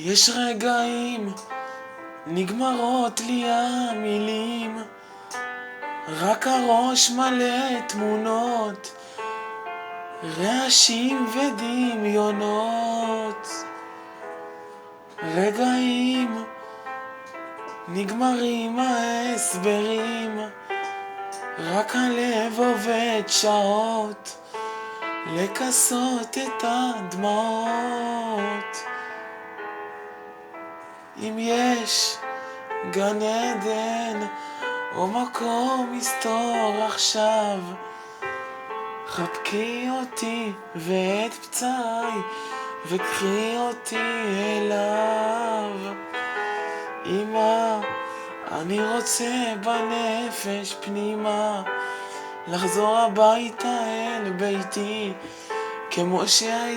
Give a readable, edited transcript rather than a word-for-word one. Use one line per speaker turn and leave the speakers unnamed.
יש רגעים, נגמרות לי המילים, רק הראש מלא תמונות, רעשים ודמיונות. רגעים, נגמרים ההסברים, רק הלב עובד שעות לכסות את הדמעות. אם יש גן עדן או מקום מסתור עכשיו, חבקי אותי ואת פצעי וקחי אותי אליו. אמא, אני רוצה בנפש פנימה לחזור הביתה אל ביתי כמו שהיה